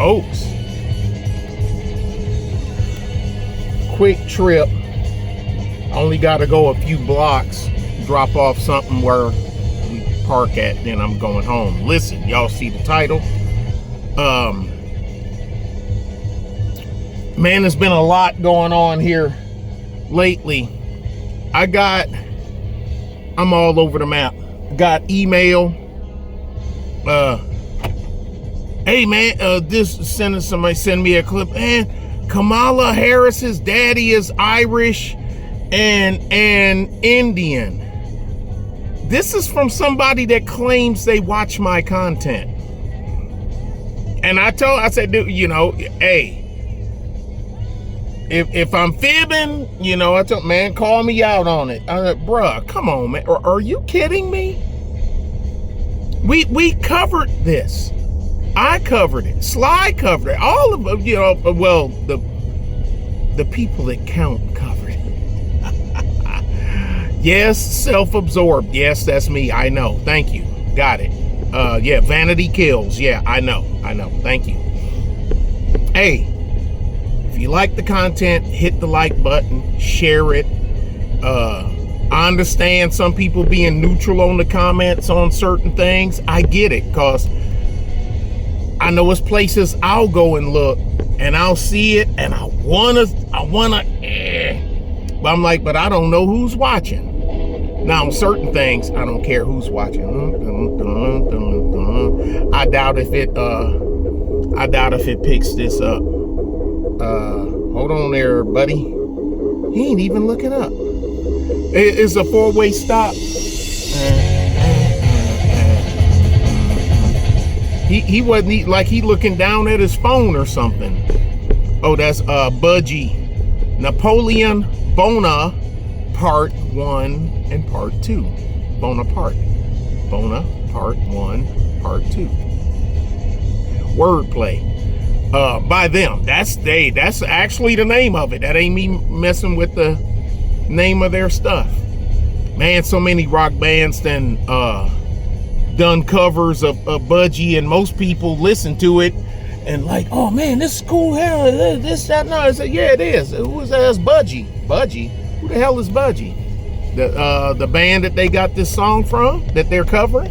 folks. Quick trip. Only got to go a few blocks, drop off something where we park at, then I'm going home. Listen, y'all see the title? Man, there's been a lot going on here lately. I'm all over the map. Got email. Hey man, somebody send me a clip. Man, Kamala Harris's daddy is Irish and Indian. This is from somebody that claims they watch my content. And I said, dude, hey, if I'm fibbing, I told, man, call me out on it. I said, bruh, come on, man. Are you kidding me? We covered this. I covered it. Sly covered it. All of them, well, the people that count covered it. Yes, self-absorbed. Yes, that's me. I know. Thank you. Got it. Yeah, vanity kills. Yeah, I know. Thank you. Hey, if you like the content, hit the like button, share it. I understand some people being neutral on the comments on certain things. I get it, because I know it's places I'll go and look and I'll see it and I wanna, but I'm like, but I don't know who's watching. Now, on certain things, I don't care who's watching. I doubt if it picks this up. Hold on there, buddy. He ain't even looking up. It's a 4-way stop. He wasn't like he looking down at his phone or something. Oh, that's Budgie. Napoleon Bona, Part 1 and Part 2. Bonaparte. Bona, Part 1, Part 2. Wordplay. By them. That's actually the name of it. That ain't me messing with the name of their stuff. Man, so many rock bands done covers of Budgie, and most people listen to it and like, oh man, this is cool. Hell, this, that, no. I said, yeah, it is. Who's that's Budgie? Budgie? Who the hell is Budgie? The band that they got this song from that they're covering.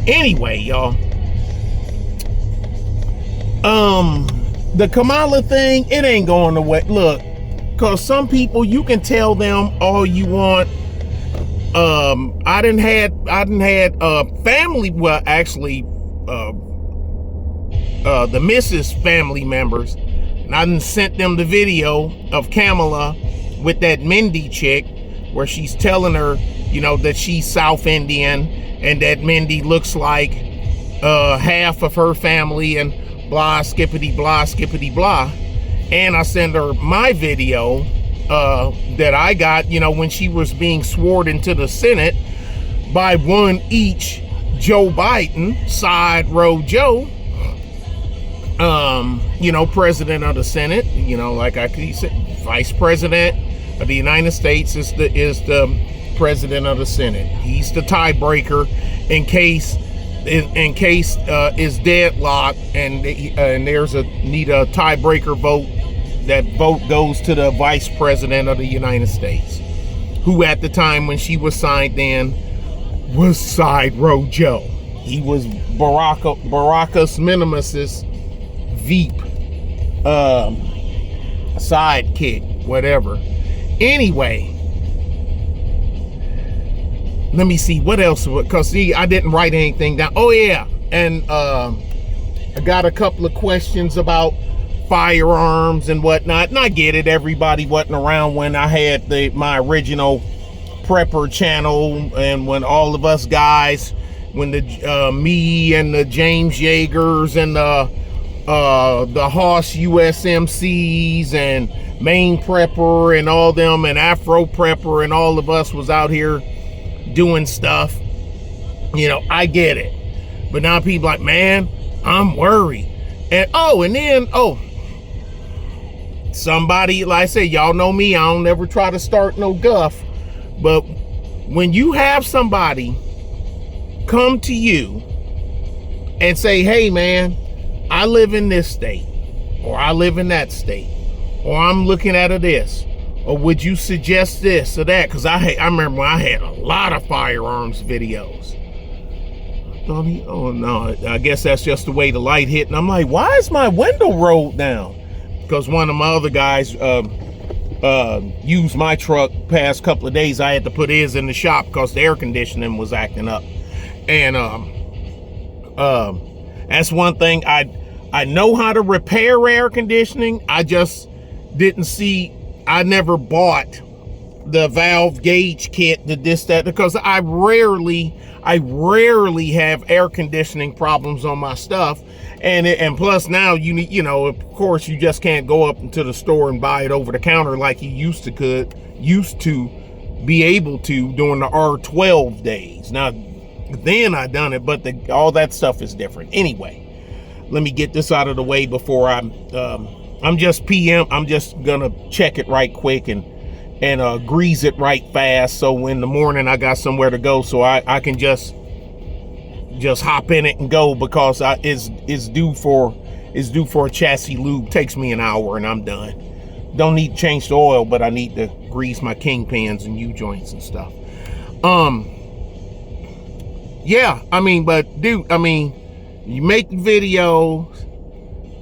Anyway, y'all. The Kamala thing, it ain't going away. Look, cause some people, you can tell them all you want. I done had family, well, actually, the Mrs. family members, and I done sent them the video of Kamala with that Mindy chick, where she's telling her, that she's South Indian, and that Mindy looks like half of her family, and blah, skippity blah, skippity blah. And I sent her my video that I got, when she was being sworn into the Senate by one each Joe Biden, side row Joe, president of the Senate, like I said, vice president of the United States is the president of the Senate. He's the tiebreaker in case is deadlocked and there's need a tiebreaker vote. That vote goes to the vice president of the United States, who at the time when she was signed in was side row Joe. He was Baracus Minimus's Veep, sidekick, whatever. Anyway, let me see what else, because see, I didn't write anything down. Oh yeah, and I got a couple of questions about firearms and whatnot, and I get it, everybody wasn't around when I had my original prepper channel, and when all of us guys, when me and the James Yeagers and the Hoss USMCs and Main Prepper and all them and Afro Prepper and all of us was out here doing stuff, I get it. But now people like, man, I'm worried. And then somebody, like I say, y'all know me, I don't ever try to start no guff, but when you have somebody come to you and say, hey man, I live in this state, or I live in that state, or I'm looking at this, or would you suggest this or that? Because I remember when I had a lot of firearms videos. Oh no, I guess that's just the way the light hit. And I'm like, why is my window rolled down? Because one of my other guys used my truck past couple of days. I had to put his in the shop because the air conditioning was acting up. And that's one thing. I know how to repair air conditioning. I just didn't see, I never bought the valve gauge kit, the this, that, because I rarely have air conditioning problems on my stuff. And plus now you need, of course you just can't go up into the store and buy it over the counter like you used to be able to during the R12 days. Now, then I done it, but all that stuff is different. Anyway, let me get this out of the way before I'm just gonna check it right quick and grease it right fast, so in the morning I got somewhere to go, so I can just hop in it and go, because it's due for a chassis lube. Takes me an hour and I'm done. Don't need to change the oil, but I need to grease my kingpins and U-joints and stuff. Yeah, but dude, you make videos,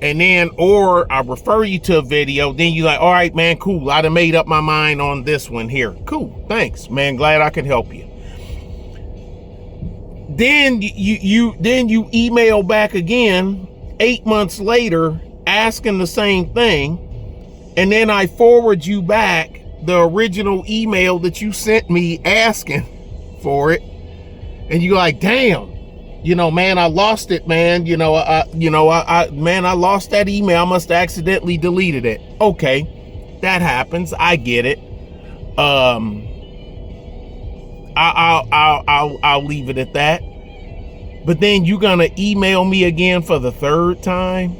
and then, or I refer you to a video, then you like, all right, man, cool. I done made up my mind on this one here. Cool, thanks, man. Glad I could help you. Then you email back again 8 months later asking the same thing, and then I forward you back the original email that you sent me asking for it, and you're like, damn. Man, I lost it, man. I lost that email. I must have accidentally deleted it. Okay, that happens. I get it. I'll leave it at that. But then you're gonna email me again for the third time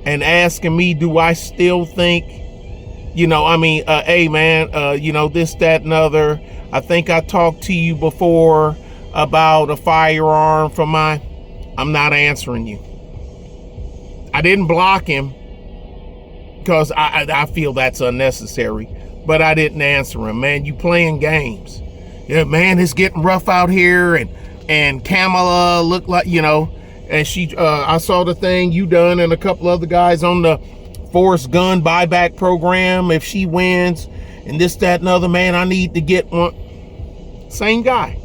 and asking me, do I still think, hey man, this, that, and other. I think I talked to you before about a firearm for I'm not answering you. I didn't block him because I feel that's unnecessary, but I didn't answer him. Man, you playing games. Yeah, man, it's getting rough out here, and Kamala looked like, and she, I saw the thing you done and a couple other guys on the Forrest gun buyback program. If she wins and this, that, and other, man, I need to get one. Same guy.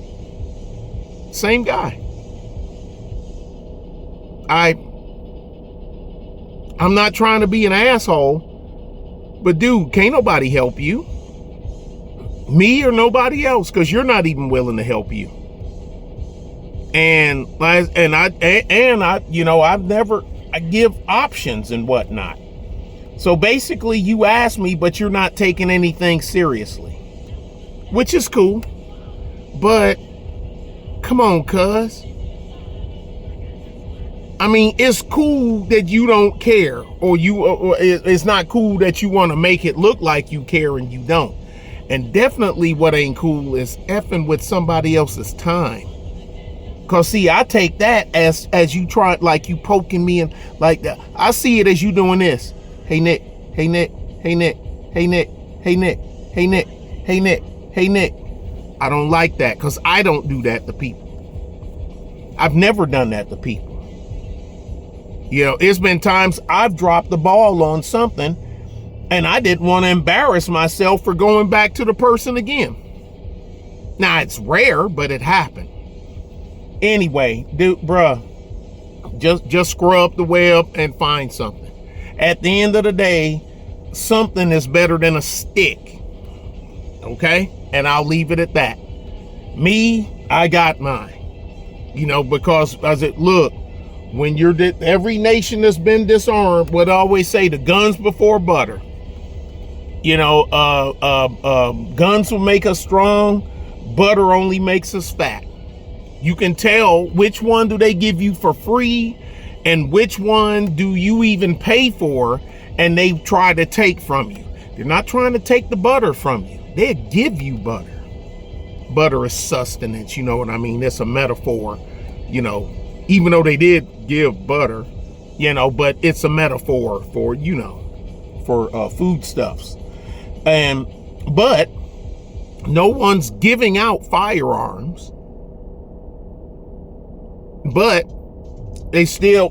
I'm not trying to be an asshole, but dude, can't nobody help you, me or nobody else, because you're not even willing to help you. And I give options and whatnot. So basically you ask me, but you're not taking anything seriously, which is cool. But come on, cuz. It's cool that you don't care, or it's not cool that you want to make it look like you care and you don't. And definitely what ain't cool is effing with somebody else's time. Cause see, I take that as you try, like you poking me and like that. I see it as you doing this. Hey Nick, hey Nick, hey Nick, hey Nick, hey Nick, hey Nick, hey Nick, hey Nick. I don't like that, because I don't do that to people. I've never done that to people. It's been times I've dropped the ball on something and I didn't want to embarrass myself for going back to the person again. Now, it's rare, but it happened. Anyway, dude, bruh, just scrub the web and find something. At the end of the day, something is better than a stick. Okay? And I'll leave it at that. Me, I got mine. Because look, when every nation that's been disarmed would always say the guns before butter. Guns will make us strong, butter only makes us fat. You can tell which one do they give you for free and which one do you even pay for, and they try to take from you. They're not trying to take the butter from you. They give you butter. Butter is sustenance, you know what I mean? It's a metaphor, even though they did give butter, but it's a metaphor for, for foodstuffs. But no one's giving out firearms, but they'll still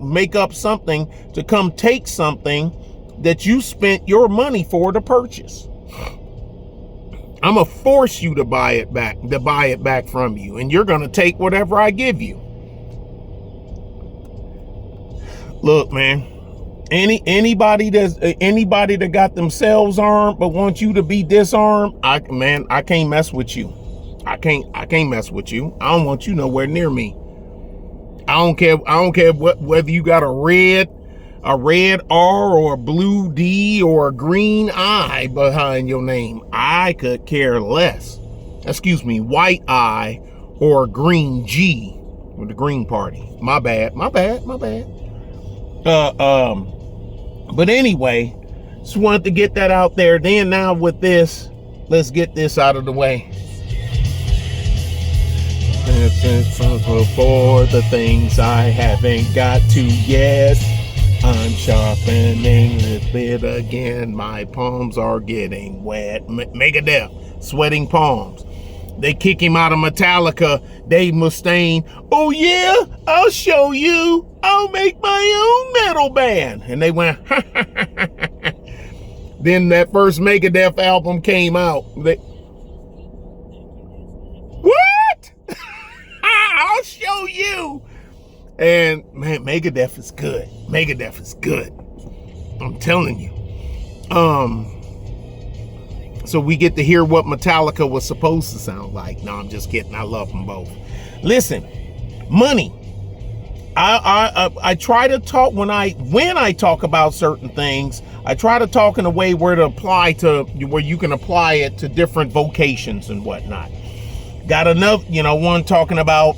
make up something to come take something that you spent your money for to purchase. I'm gonna force you to buy it back from you, and you're gonna take whatever I give you. Look, man, anybody that got themselves armed but wants you to be disarmed, I can't mess with you. I can't mess with you. I don't want you nowhere near me. I don't care whether you got a red R or a blue D or a green I behind your name. I could care less. Excuse me, white I or a green G with the Green Party. My bad. But anyway, just wanted to get that out there. Then now with this, let's get this out of the way. For the things I haven't got to yet, I'm sharpening the bit again. My palms are getting wet. Megadeth, sweating palms. They kick him out of Metallica. Dave Mustaine. Oh yeah, I'll show you. I'll make my own metal band. And they went. Then that first Megadeth album came out. What? I'll show you. And man, Megadeth is good. Megadeth is good. I'm telling you. So we get to hear what Metallica was supposed to sound like. No, I'm just kidding. I love them both. Listen, money. I try to talk when I talk about certain things. I try to talk in a way where you can apply it to different vocations and whatnot. Got enough, one talking about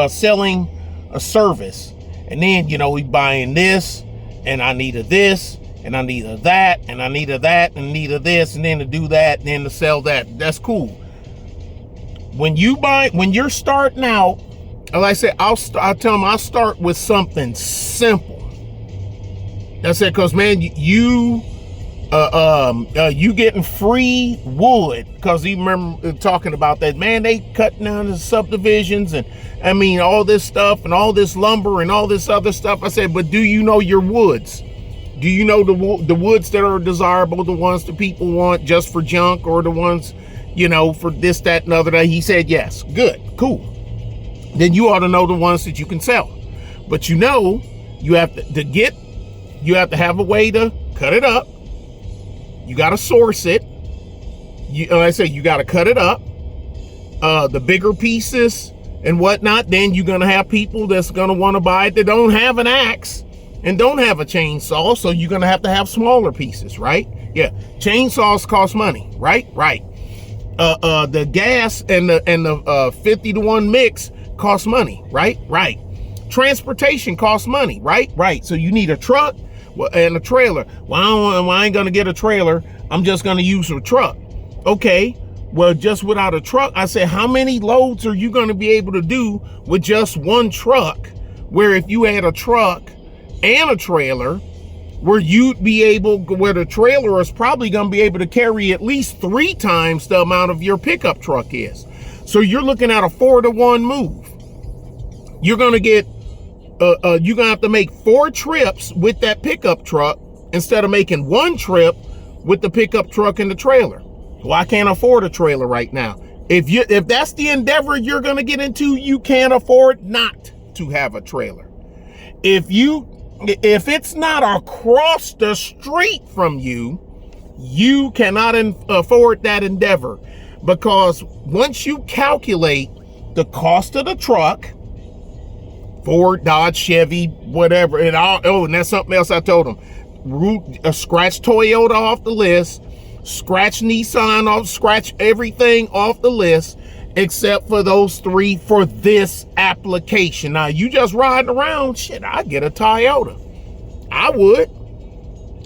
selling a service, and then we buying this, and I need a this, and I need a that, and I need a that, and need a this, and then to do that, and then to sell that. That's cool. When you're starting out, like I said, I'll tell them I'll start with something simple. That's it, cause man, you getting free wood, because you remember talking about that, man. They cutting down the subdivisions, and I mean all this stuff and all this lumber and all this other stuff. I said, but do you know your woods? Do you know the woods that are desirable, the ones that people want just for junk, or the ones for this, that, and other? He said yes. Good, cool. Then you ought to know the ones that you can sell. But you have to have a way to cut it up. You got to source it. Like I say, you got to cut it up. The bigger pieces and whatnot, then you're going to have people that's going to want to buy it that don't have an axe and don't have a chainsaw. So you're going to have smaller pieces, right? Yeah. Chainsaws cost money, right? Right. The gas and the 50-to-1 mix costs money, right? Right. Transportation costs money, right? Right. So you need a truck and a trailer. Well, I ain't gonna get a trailer. I'm just gonna use a truck. Okay. Well, just without a truck, I said, how many loads are you gonna be able to do with just one truck? Where if you had a truck and a trailer, where the trailer is probably gonna be able to carry at least 3 times the amount of your pickup truck is. So you're looking at a 4-to-1 move. You're gonna get you're gonna have to make 4 trips with that pickup truck instead of making 1 trip with the pickup truck and the trailer. Well, I can't afford a trailer right now. If that's the endeavor you're gonna get into, you can't afford not to have a trailer. If it's not across the street from you, you cannot afford that endeavor, because once you calculate the cost of the truck, Ford, Dodge, Chevy, whatever, and that's something else I told them. Scratch Toyota off the list, scratch Nissan off, scratch everything off the list except for those 3 for this application. Now, you just riding around, shit, I'd get a Toyota. I would.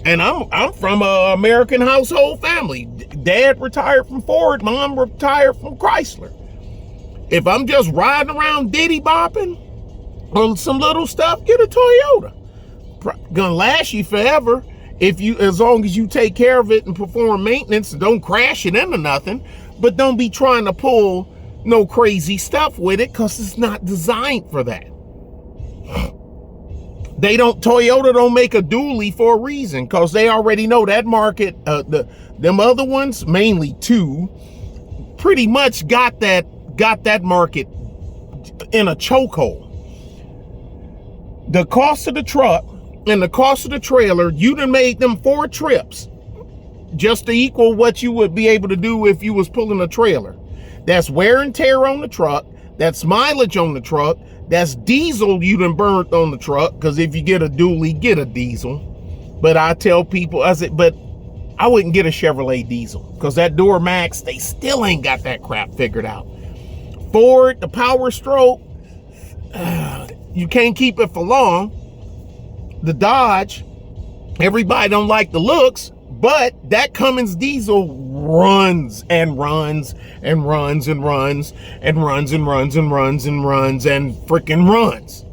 And I'm from an American household family. Dad retired from Ford, Mom retired from Chrysler. If I'm just riding around diddy bopping on some little stuff, get a Toyota. Gonna last you forever if you, as long as you take care of it and perform maintenance and don't crash it into nothing. But don't be trying to pull no crazy stuff with it, because it's not designed for that. Toyota don't make a dually for a reason, because they already know that market. Them other ones, mainly two, pretty much got that market in a chokehold. The cost of the truck and the cost of the trailer, you done made them 4 trips just to equal what you would be able to do if you was pulling a trailer. That's wear and tear on the truck. That's mileage on the truck. That's diesel you done burnt on the truck, because if you get a dually, get a diesel. But I tell people, I said, but I wouldn't get a Chevrolet diesel, because that Duramax, they still ain't got that crap figured out. Ford, the Power Stroke, you can't keep it for long. The Dodge, everybody don't like the looks, but that Cummins diesel runs and runs and runs and runs and runs and runs and runs and runs and freaking runs.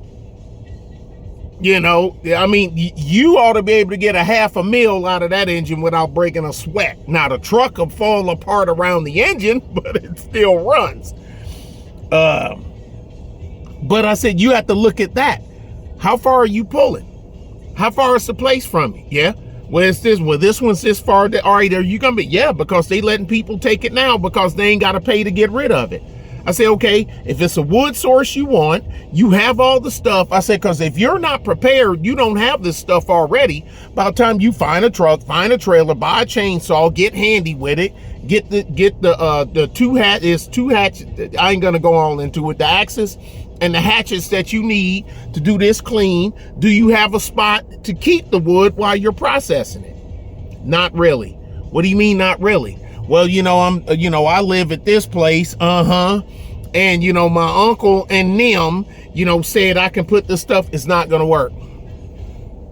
You know, I mean, you ought to be able to get $500,000 out of that engine without breaking a sweat. Now, the truck will fall apart around the engine, but it still runs. But I said, you have to look at that. How far are you pulling? How far is the place from you? Yeah. Well, it's this. Well, this one's this far. All right, are you gonna be? Yeah, because they letting people take it now because they ain't got to pay to get rid of it. I say, okay, if it's a wood source you want, you have all the stuff. I said, because if you're not prepared, you don't have this stuff already. By the time you find a truck, find a trailer, buy a chainsaw, get handy with it, get the two hatchets. I ain't gonna go all into it. The axis and the hatchets that you need to do this clean. Do you have a spot to keep the wood while you're processing it? Not really. What do you mean not really? Well, I live at this place, and my uncle and them, said I can put this stuff. It's not gonna work.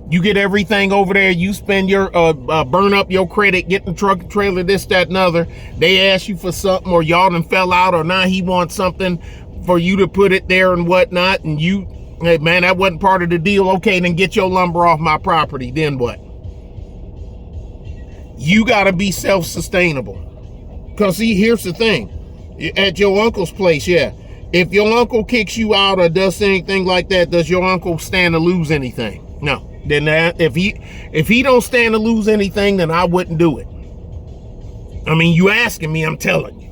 You get everything over there, you spend your burn up your credit, get the truck, trailer, this, that, and other. They ask you for something, or y'all done fell out, or now he wants something for you to put it there and whatnot, and you, hey man, that wasn't part of the deal. Okay, then get your lumber off my property. Then what? You gotta be self-sustainable. Because see, here's the thing. At your uncle's place, yeah, if your uncle kicks you out or does anything like that, does your uncle stand to lose anything? No. Then if he don't stand to lose anything, then I wouldn't do it. I mean, you asking me, I'm telling you.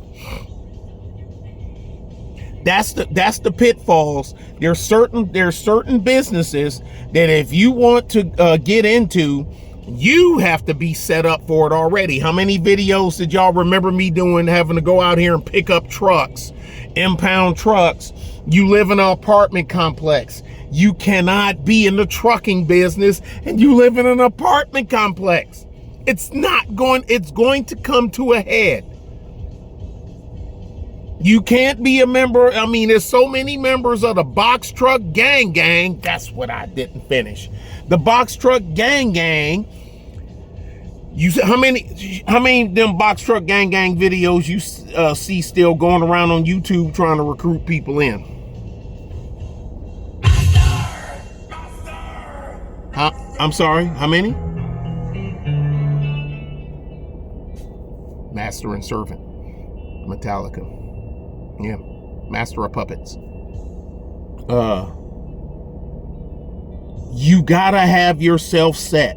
That's the pitfalls. There's certain businesses that if you want to get into, you have to be set up for it already. How many videos did y'all remember me doing, having to go out here and pick up trucks, impound trucks? You live in an apartment complex. You cannot be in the trucking business and you live in an apartment complex. It's going to come to a head. You can't be a member. I mean, there's so many members of the box truck gang. That's what I didn't finish. The box truck gang. You how many them box truck gang videos you see still going around on YouTube trying to recruit people in? I'm sorry, how many? Master and Servant, Metallica. Yeah, Master of Puppets. You gotta have yourself set.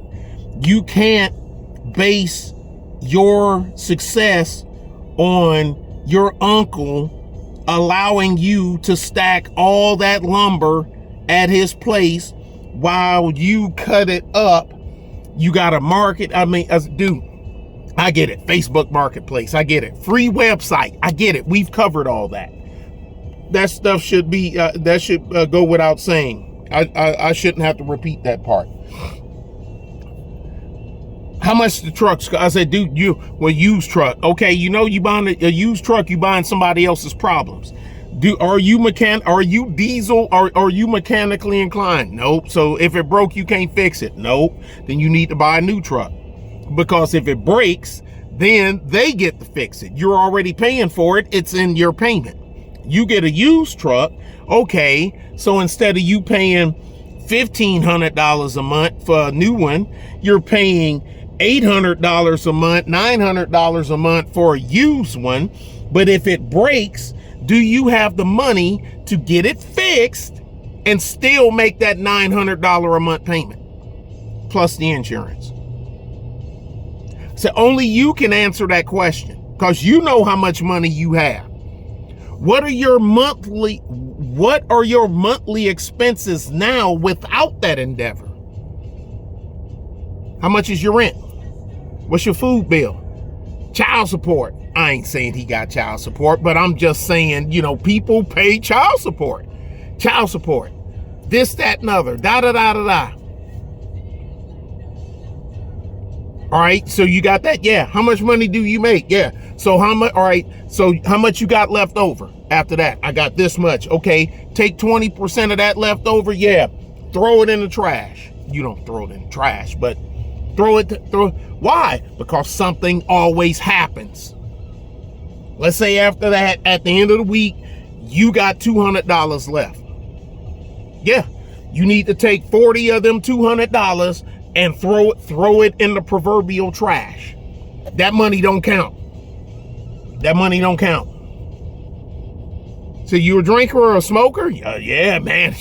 You can't base your success on your uncle allowing you to stack all that lumber at his place while you cut it up. You gotta market. I mean, dude, I get it. Facebook Marketplace, I get it. Free website, I get it. We've covered all that. That stuff should be go without saying. I shouldn't have to repeat that part. How much the trucks? I said, dude, used truck. Okay, you buying a used truck, you buying somebody else's problems. Are you diesel? Are you mechanically inclined? Nope. So if it broke, you can't fix it. Nope. Then you need to buy a new truck. Because if it breaks, then they get to fix it. You're already paying for it. It's in your payment. You get a used truck. Okay, so instead of you paying $1,500 a month for a new one, you're paying $800 a month, $900 a month for a used one. But if it breaks, do you have the money to get it fixed and still make that $900 a month payment plus the insurance? So only you can answer that question, because you know how much money you have. What are your monthly expenses now without that endeavor? How much is your rent? What's your food bill? Child support. I ain't saying he got child support, but I'm just saying, people pay child support. Child support. This, that, and other. Da-da-da-da-da. All right, so you got that? Yeah. How much money do you make? Yeah. So how much? All right. So how much you got left over after that? I got this much. Okay. Take 20% of that left over. Yeah. Throw it in the trash. You don't throw it in the trash, but throw it. Why? Because something always happens. Let's say after that, at the end of the week, you got $200 left. Yeah. You need to take 40 of them $200 and throw it in the proverbial trash. That money don't count. That money don't count. So you a drinker or a smoker? Yeah, man.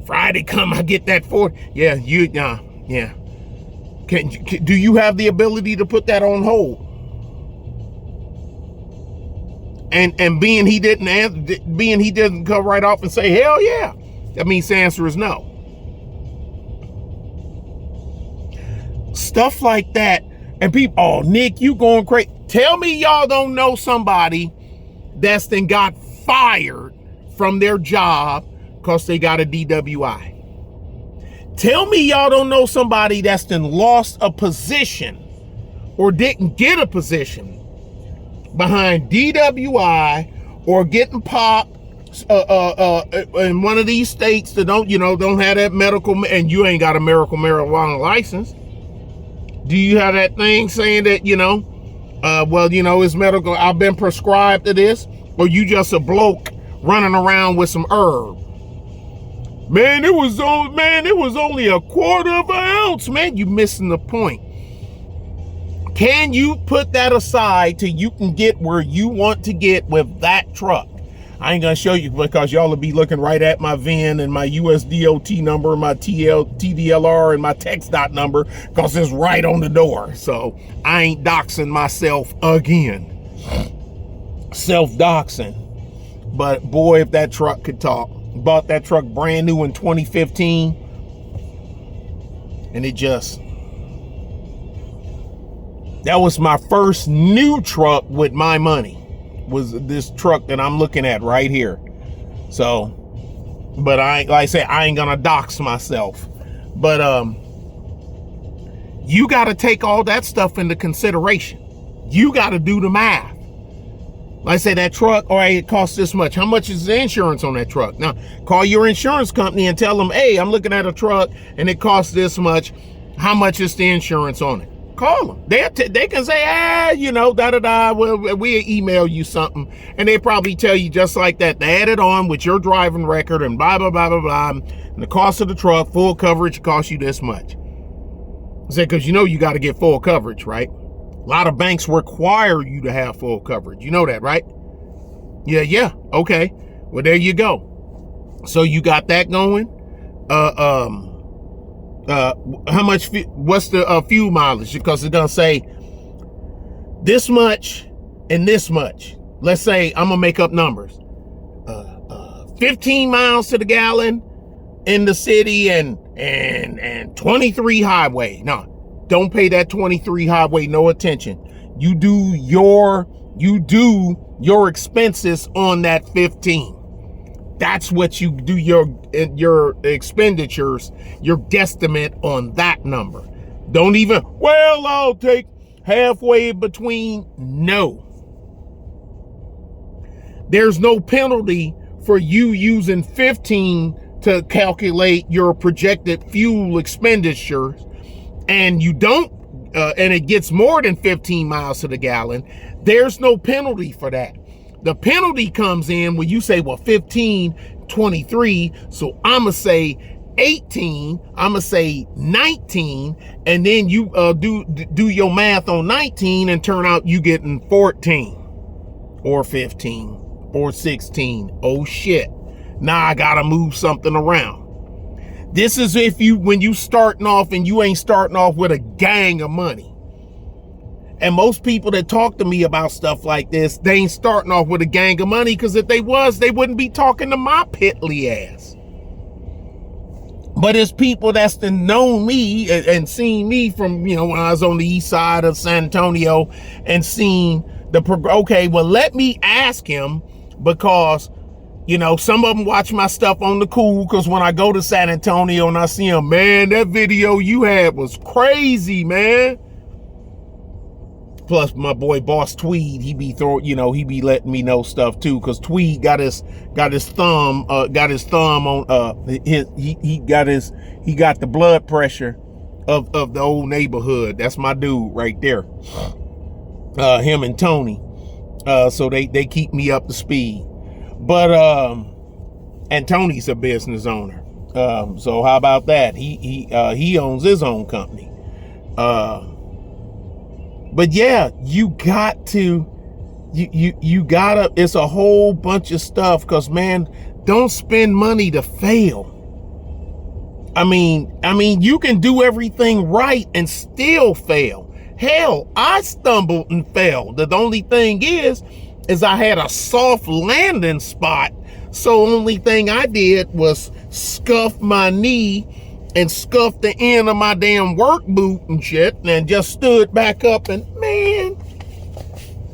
Friday come, I get that 40. Yeah, yeah. Do you have the ability to put that on hold? And being he didn't come right off and say hell yeah, that means the answer is no. Stuff like that. And people, oh, Nick, you going crazy. Tell me y'all don't know somebody that's then got fired from their job because they got a DWI. Tell me y'all don't know somebody that's then lost a position or didn't get a position behind DWI or getting popped in one of these states that don't have that medical, and you ain't got a medical marijuana license. Do you have that thing saying that, it's medical, I've been prescribed to this? Or you just a bloke running around with some herb? Man, it was only a quarter of an ounce, man. You missing the point. Can you put that aside till you can get where you want to get with that truck? I ain't gonna show you because y'all will be looking right at my VIN and my USDOT number, my TDLR, and my TxDOT number, because it's right on the door. So I ain't doxing myself again. Self-doxing. But boy, if that truck could talk. Bought that truck brand new in 2015. And that was my first new truck with my money. Was this truck that I'm looking at right here. So, but I ain't gonna dox myself. But you gotta take all that stuff into consideration. You gotta do the math. Like I say, that truck, all right, it costs this much. How much is the insurance on that truck? Now, call your insurance company and tell them, hey, I'm looking at a truck and it costs this much. How much is the insurance on it? Call them. They can say, da-da-da, we'll email you something. And they probably tell you just like that, to add it on with your driving record and blah, blah, blah, blah, blah. And the cost of the truck, full coverage costs you this much. I said, because you got to get full coverage, right? A lot of banks require you to have full coverage. You know that, right? Yeah. Okay. Well, there you go. So you got that going. How much, what's the fuel mileage? Because it's going to say this much and this much. Let's say, I'm going to make up numbers. 15 miles to the gallon in the city and 23 highway. No, don't pay that 23 highway no attention. You do your expenses on that 15. That's what you do, your expenditures, your guesstimate on that number. Don't even, well, I'll take halfway between. No. There's no penalty for you using 15 to calculate your projected fuel expenditures, and you don't, and it gets more than 15 miles to the gallon. There's no penalty for that. The penalty comes in when you say, well, 15, 23. So I'm going to say 18, I'm going to say 19. And then you do your math on 19 and turn out you getting 14 or 15 or 16. Oh shit. Now I got to move something around. This is when you starting off and you ain't starting off with a gang of money. And most people that talk to me about stuff like this, they ain't starting off with a gang of money, because if they was, they wouldn't be talking to my piddly ass. But it's people that's known me and seen me from, when I was on the east side of San Antonio and seen okay, well, let me ask him, because some of them watch my stuff on the cool, because when I go to San Antonio and I see them, man, that video you had was crazy, man. Plus my boy Boss Tweed, he be letting me know stuff too, because Tweed got his thumb on he got the blood pressure of the old neighborhood. That's my dude right there. Him and Tony. So they keep me up to speed. But and Tony's a business owner. So how about that? He owns his own company. But yeah, you gotta, it's a whole bunch of stuff, because man, don't spend money to fail. I mean, you can do everything right and still fail. Hell, I stumbled and fell. The only thing is I had a soft landing spot. So only thing I did was scuff my knee and scuffed the end of my damn work boot and shit, and just stood back up, and man,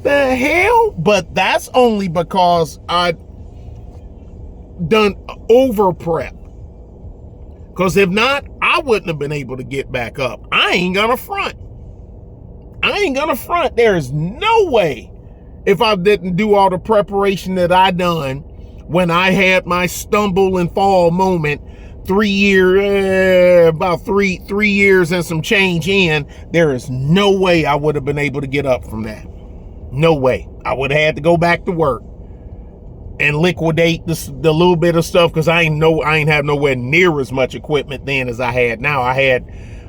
the hell? But that's only because I done over prep. Because if not, I wouldn't have been able to get back up. I ain't gonna front. There is no way, if I didn't do all the preparation that I done when I had my stumble and fall moment, 3 years and some change in, there is no way I would have been able to get up from that. No way. I would have had to go back to work and liquidate the little bit of stuff, because I ain't have nowhere near as much equipment then as I had now. I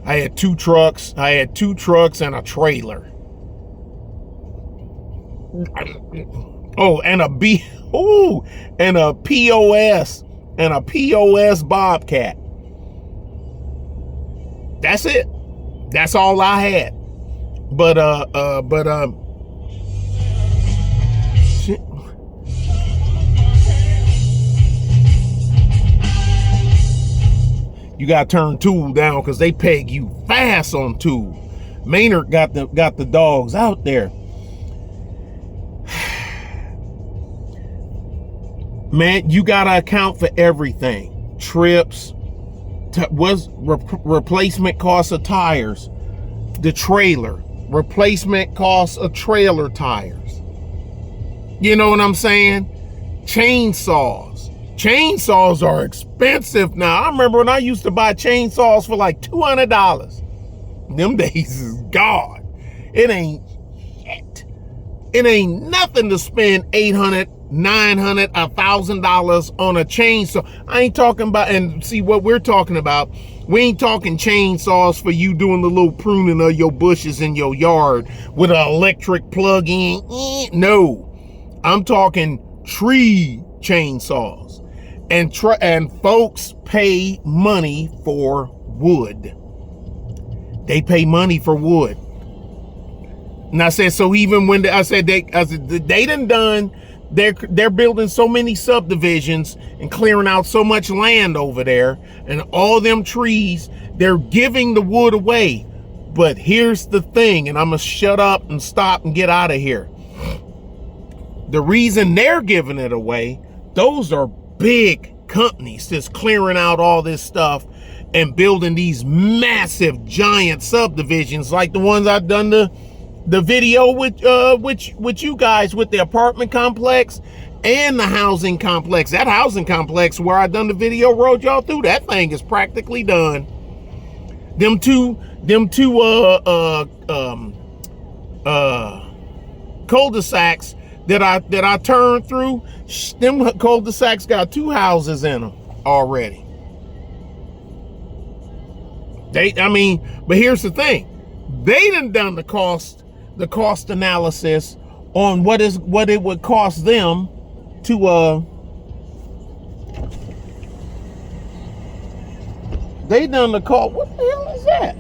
had 2 trucks. I had 2 trucks and a trailer. Oh, and a POS. And a POS Bobcat. That's it. That's all I had. But shit. You gotta turn Tool down, because they peg you fast on Tool. Maynard got the dogs out there. Man, you gotta account for everything. Trips, replacement cost of tires, the trailer, replacement cost of trailer tires. You know what I'm saying? Chainsaws. Chainsaws are expensive now. I remember when I used to buy chainsaws for like $200. Them days is gone. It ain't shit. It ain't nothing to spend $800, $900, $1,000 on a chainsaw. I ain't talking about, and see what we're talking about, we ain't talking chainsaws for you doing the little pruning of your bushes in your yard with an electric plug-in. No, I'm talking tree chainsaws. And folks pay money for wood. They pay money for wood. And I said, so even when they done, they're building so many subdivisions and clearing out so much land over there, and all them trees, they're giving the wood away. But here's the thing, and I'm gonna shut up and stop and get out of here. The reason they're giving it away, those are big companies that's clearing out all this stuff and building these massive giant subdivisions like the ones I've done the video with you guys, with the apartment complex and the housing complex. That housing complex where I done the video, rode y'all through, that thing is practically done. Them two cul-de-sacs that I turned through, them cul-de-sacs got 2 houses in them already. But here's the thing. They done the cost analysis on what it would cost them to they done the cost. What the hell is that?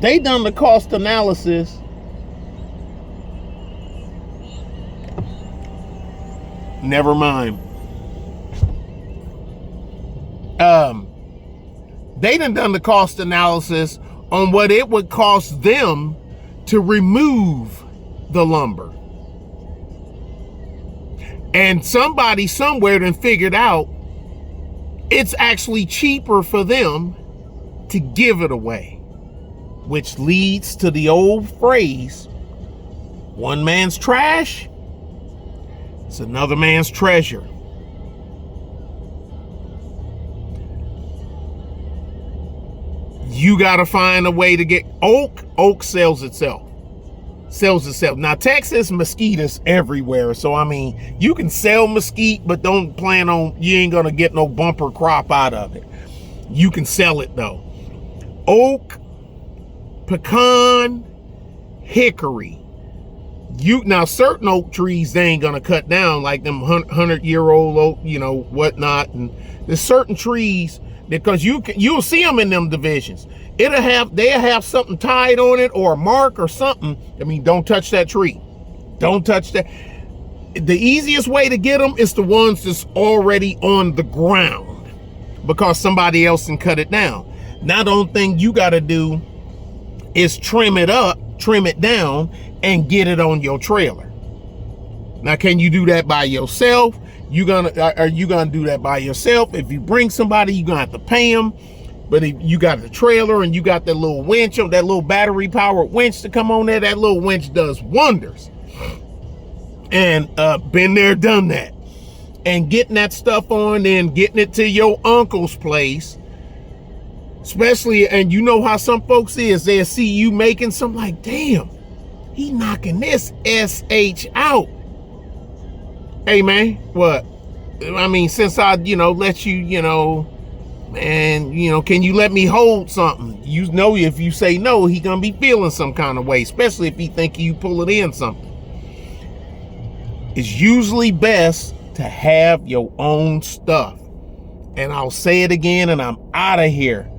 They done the cost analysis never mind. They done the cost analysis on what it would cost them to remove the lumber. And somebody somewhere then figured out it's actually cheaper for them to give it away, which leads to the old phrase, one man's trash is another man's treasure. You got to find a way to get oak sells itself. Now, Texas mesquite's everywhere. So, I mean, you can sell mesquite, but don't plan on, you ain't going to get no bumper crop out of it. You can sell it though. Oak, pecan, hickory. Now certain oak trees, they ain't going to cut down like them 100-year-old oak, whatnot. And there's certain trees because you'll see them in them divisions. They'll have something tied on it or a mark or something. I mean, don't touch that tree. Don't touch that. The easiest way to get them is the ones that's already on the ground because somebody else can cut it down. Now, the only thing you got to do is trim it down and get it on your trailer. Now, can you do that by yourself? Are you gonna do that by yourself? If you bring somebody, you're gonna have to pay them. But if you got the trailer and you got that little winch, that little battery powered winch to come on there, that little winch does wonders. And been there, done that. And getting that stuff on and getting it to your uncle's place, especially, and you know how some folks is, they'll see you making something like, damn, he knocking this SH out. Hey man, what? I mean, since I, let you, man, can you let me hold something? If you say no, he gonna be feeling some kind of way, especially if he think you pull it in something. It's usually best to have your own stuff. And I'll say it again and I'm out of here.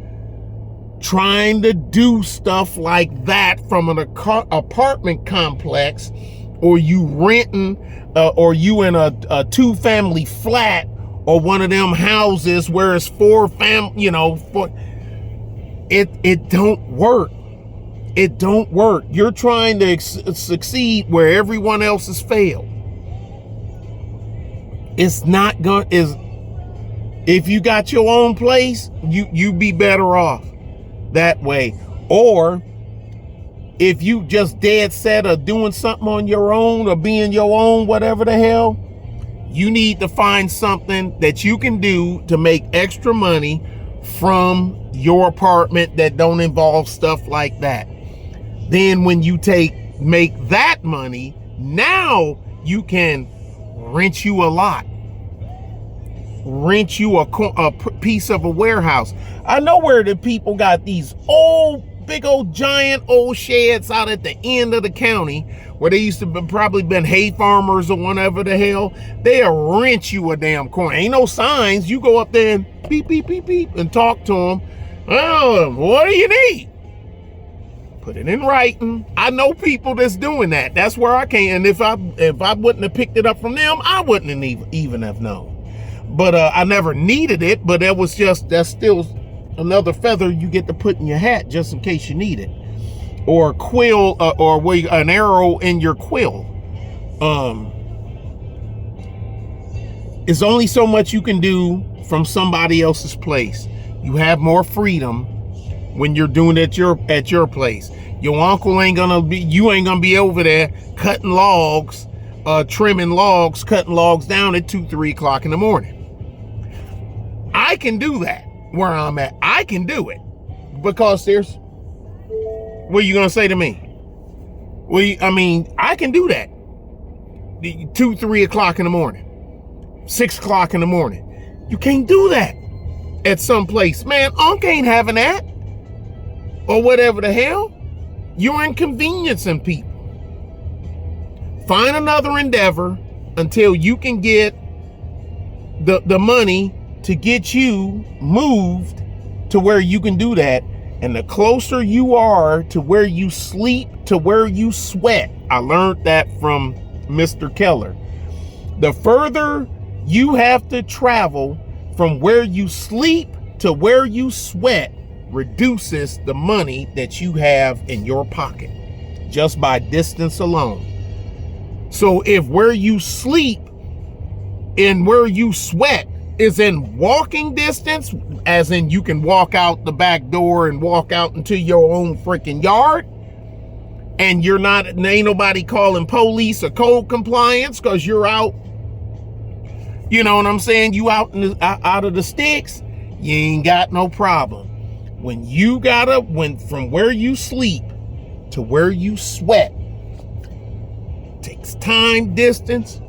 Trying to do stuff like that from an apartment complex, or you renting, or you in a 2-family flat, or one of them houses where it's 4 family, it don't work. It don't work. You're trying to succeed where everyone else has failed. It's not going. If you got your own place, you be better off that way. Or if you just dead set of doing something on your own or being your own, whatever the hell, you need to find something that you can do to make extra money from your apartment that don't involve stuff like that. Then when you make that money, now you can rent you a lot, rent you a piece of a warehouse. I know where the people got these big old giant old sheds out at the end of the county where they used to probably been hay farmers or whatever the hell. They'll rent you a damn corner. Ain't no signs. You go up there and beep, beep, beep, beep and talk to them. Oh, what do you need? Put it in writing. I know people that's doing that. That's where I came. And if I wouldn't have picked it up from them, I wouldn't have even have known. But I never needed it. But that's still another feather you get to put in your hat just in case you need it. Or a quill, or an arrow in your quill. It's only so much you can do from somebody else's place. You have more freedom when you're doing it at your place. Your uncle you ain't gonna be over there cutting logs, trimming logs, cutting logs down at 2-3 o'clock in the morning. I can do that where I'm at. I can do it because what are you gonna say to me? I can do that. 2, 3 o'clock in the morning, 6 o'clock in the morning. You can't do that at some place. Man, Unc ain't having that. Or whatever the hell. You're inconveniencing people. Find another endeavor until you can get the money to get you moved to where you can do that. And the closer you are to where you sleep, to where you sweat. I learned that from Mr. Keller. The further you have to travel from where you sleep to where you sweat reduces the money that you have in your pocket just by distance alone. So if where you sleep and where you sweat is in walking distance, as in you can walk out the back door and walk out into your own freaking yard, and you're not, ain't nobody calling police or code compliance because you're out, you know what I'm saying? You out of the sticks, you ain't got no problem. When you from where you sleep to where you sweat, takes time, distance,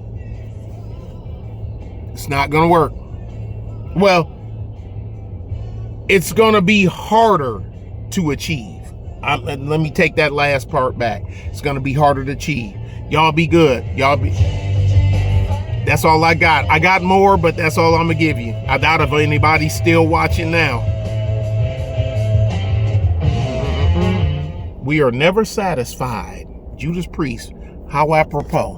it's not gonna work. Well, it's gonna be harder to achieve. Let me take that last part back. It's gonna be harder to achieve. Y'all be good. That's all I got. I got more, but that's all I'm gonna give you. I doubt if anybody's still watching now. We are never satisfied. Judas Priest, how apropos.